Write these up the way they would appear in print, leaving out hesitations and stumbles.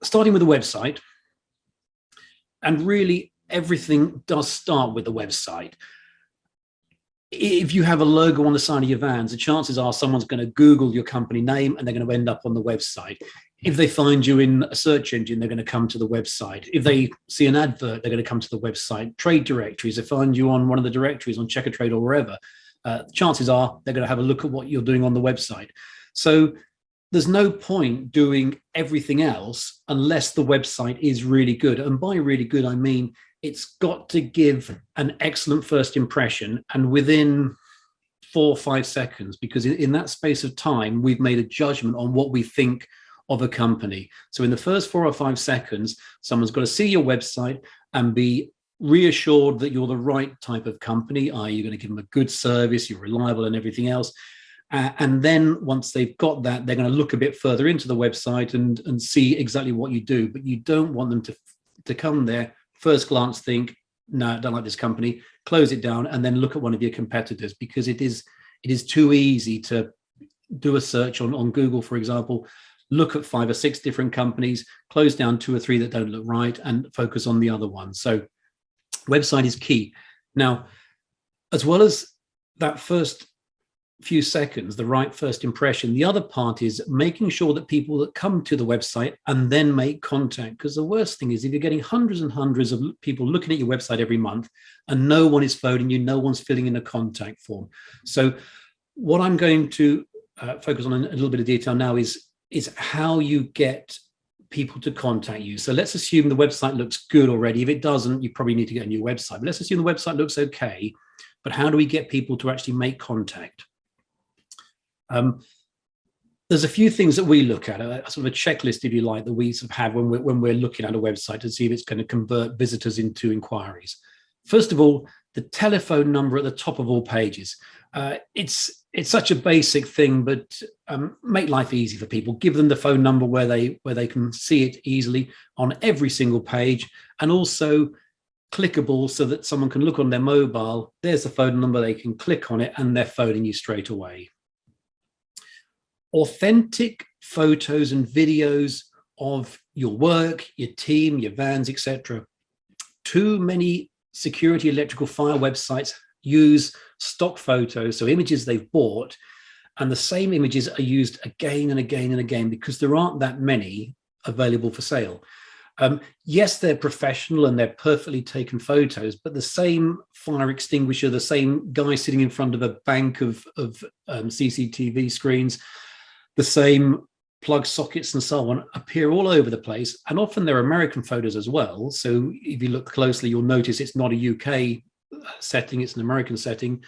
starting with the website, and really everything does start with the website. If you have a logo on the side of your vans, the chances are someone's going to Google your company name and they're going to end up on the website. If they find you in a search engine, they're going to come to the website. If they see an advert, they're going to come to the website. Trade directories, they find you on one of the directories on Checkatrade or wherever, chances are they're going to have a look at what you're doing on the website. So there's no point doing everything else unless the website is really good. And by really good, I mean it's got to give an excellent first impression, and within 4 or 5 seconds, because in that space of time, we've made a judgment on what we think of a company. So in the first 4 or 5 seconds, someone's got to see your website and be reassured that you're the right type of company. Are you going to give them a good service, you're reliable and everything else? And then once they've got that, they're going to look a bit further into the website and see exactly what you do. But you don't want them to come there, first glance think, no, I don't like this company, close it down, and then look at one of your competitors, because it is too easy to do a search on Google, for example, look at 5 or 6 different companies, close down 2 or 3 that don't look right, and focus on the other one. So website is key. Now, as well as that first few seconds, the right first impression, the other part is making sure that people that come to the website and then make contact, because the worst thing is if you're getting hundreds and hundreds of people looking at your website every month and no one is phoning you, no one's filling in a contact form. So what I'm going to focus on in a little bit of detail now is how you get people to contact you. So let's assume the website looks good already. If it doesn't, you probably need to get a new website, but let's assume the website looks okay, but how do we get people to actually make contact? There's a few things that we look at, a sort of a checklist, if you like, that we sort of have when we're looking at a website to see if it's going to convert visitors into inquiries. First of all, the telephone number at the top of all pages. It's such a basic thing, but make life easy for people. Give them the phone number where they can see it easily on every single page, and also clickable so that someone can look on their mobile. There's the phone number, they can click on it, and they're phoning you straight away. Authentic photos and videos of your work, your team, your vans, etc. Too many security electrical fire websites use stock photos, so images they've bought, and the same images are used again and again and again because there aren't that many available for sale. Yes, they're professional and they're perfectly taken photos, but the same fire extinguisher, the same guy sitting in front of a bank of CCTV screens, the same plug sockets and so on appear all over the place. And often they're American photos as well. So if you look closely, you'll notice it's not a UK setting, it's an American setting.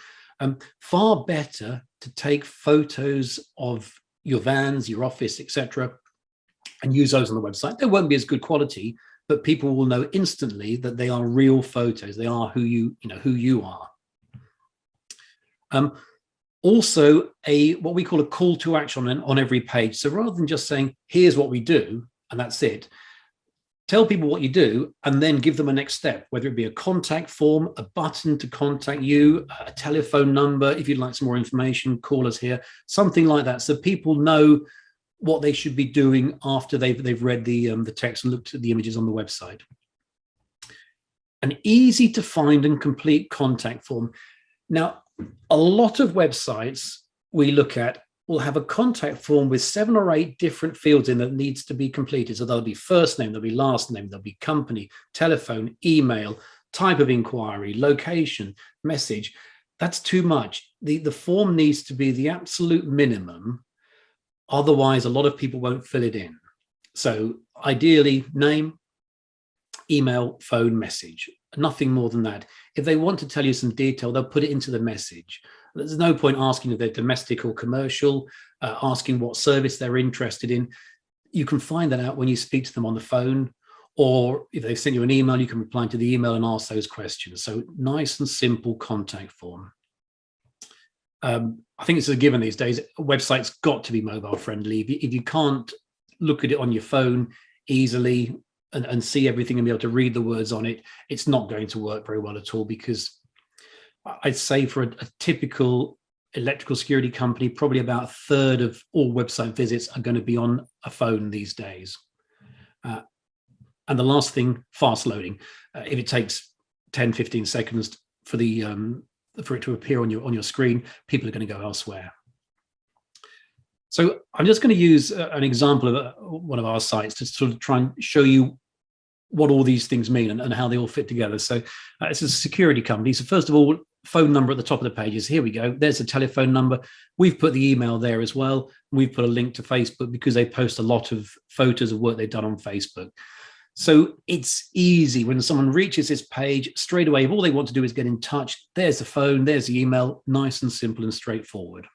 Far better to take photos of your vans, your office, etc., and use those on the website. They won't be as good quality, but people will know instantly that they are real photos. They are who you are. Also, what we call a call to action on every page. So rather than just saying, here's what we do, and that's it, tell people what you do and then give them a next step, whether it be a contact form, a button to contact you, a telephone number. If you'd like some more information, call us here, something like that. So people know what they should be doing after they've read the text and looked at the images on the website. An easy to find and complete contact form. Now, a lot of websites we look at will have a contact form with 7 or 8 different fields in that needs to be completed. So there'll be first name, there'll be last name, there'll be company, telephone, email, type of inquiry, location, message. That's too much. The form needs to be the absolute minimum. Otherwise, a lot of people won't fill it in. So ideally, name, email, phone, message. Nothing more than that. If they want to tell you some detail, they'll put it into the message. There's no point asking if they're domestic or commercial, asking what service they're interested in. You can find that out when you speak to them on the phone, or if they send you an email, you can reply to the email and ask those questions. So nice and simple contact form. I think it's a given these days. A website's got to be mobile friendly. If you can't look at it on your phone easily and see everything and be able to read the words on it, it's not going to work very well at all, because I'd say for a typical electrical security company, probably about 1/3 of all website visits are going to be on a phone these days. And the last thing, fast loading. If it takes 10, 15 seconds for it to appear on your screen, people are going to go elsewhere. So I'm just going to use an example of one of our sites to sort of try and show you what all these things mean and how they all fit together. So it's a security company. So first of all, phone number at the top of the pages. Here we go. There's a telephone number. We've put the email there as well. We've put a link to Facebook because they post a lot of photos of work they've done on Facebook. So it's easy when someone reaches this page straight away. If all they want to do is get in touch, there's the phone, there's the email, nice and simple and straightforward.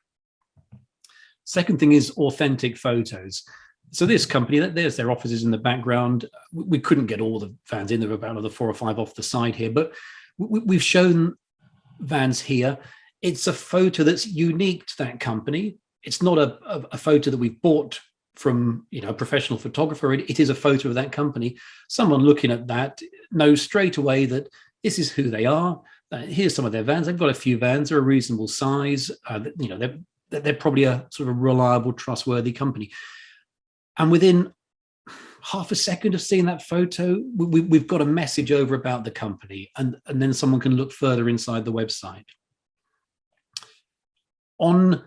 Second thing is authentic photos. So this company, there's their offices in the background. We couldn't get all the vans in. There were about another 4 or 5 off the side here, but we've shown vans here. It's a photo that's unique to that company. It's not a photo that we've bought from a professional photographer. It is a photo of that company. Someone looking at that knows straight away that this is who they are. Here's some of their vans. They've got a few vans. They're a reasonable size. They're probably a sort of reliable, trustworthy company. And within half a second of seeing that photo, we've got a message over about the company, and then someone can look further inside the website. On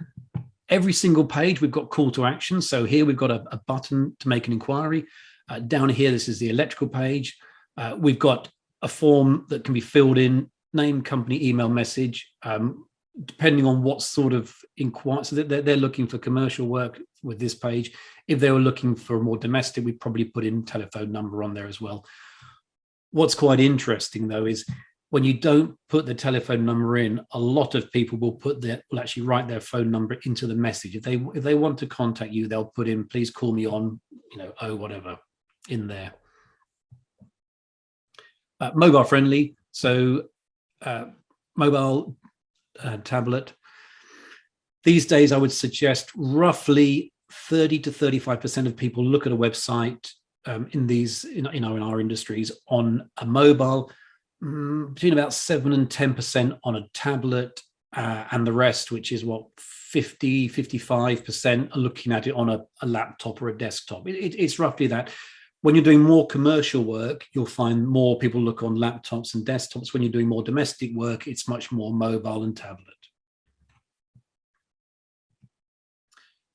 every single page, we've got call to action. So here we've got a button to make an inquiry. Down here, this is the electrical page. We've got a form that can be filled in, name, company, email, message, depending on what sort of inquiry. So they're looking for commercial work with this page. If they were looking for more domestic, we'd probably put in telephone number on there as well. What's quite interesting, though, is when you don't put the telephone number in, a lot of people will actually write their phone number into the message. If they want to contact you, they'll put in, please call me on, whatever in there. Mobile friendly. So mobile, tablet. These days, I would suggest roughly 30 to 35% of people look at a website in our industries on a mobile, between about 7 and 10% on a tablet, and the rest, which is 55% are looking at it on a laptop or a desktop. It's roughly that. When you're doing more commercial work, you'll find more people look on laptops and desktops. When you're doing more domestic work, it's much more mobile and tablet.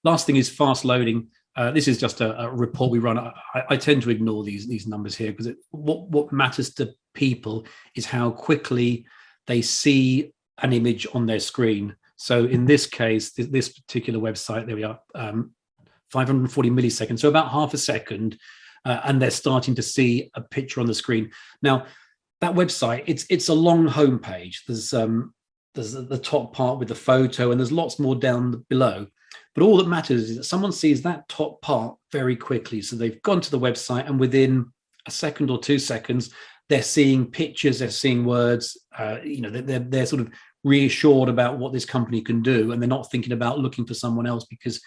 Last thing is fast loading. This is just a report we run. I tend to ignore these numbers here because what matters to people is how quickly they see an image on their screen. So in this case, this particular website, there we are, 540 milliseconds, so about half a second, and they're starting to see a picture on the screen. Now, that website, it's a long homepage. There's the top part with the photo, and there's lots more down below. But all that matters is that someone sees that top part very quickly. So they've gone to the website, and within a second or 2 seconds, they're seeing pictures, they're seeing words. They're sort of reassured about what this company can do, and they're not thinking about looking for someone else because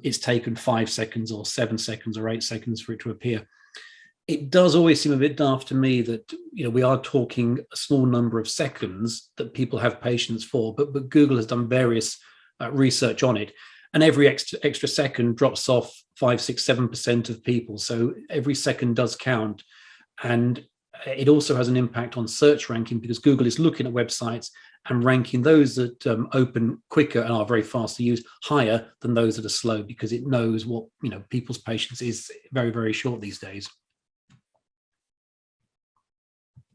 it's taken 5 seconds or 7 seconds or 8 seconds for it to appear. It does always seem a bit daft to me that we are talking a small number of seconds that people have patience for, but Google has done various research on it, and every extra second drops off 5, 6, 7% of people. So every second does count, and it also has an impact on search ranking because Google is looking at websites and ranking those that open quicker and are very fast to use higher than those that are slow, because it knows what people's patience is very, very short these days.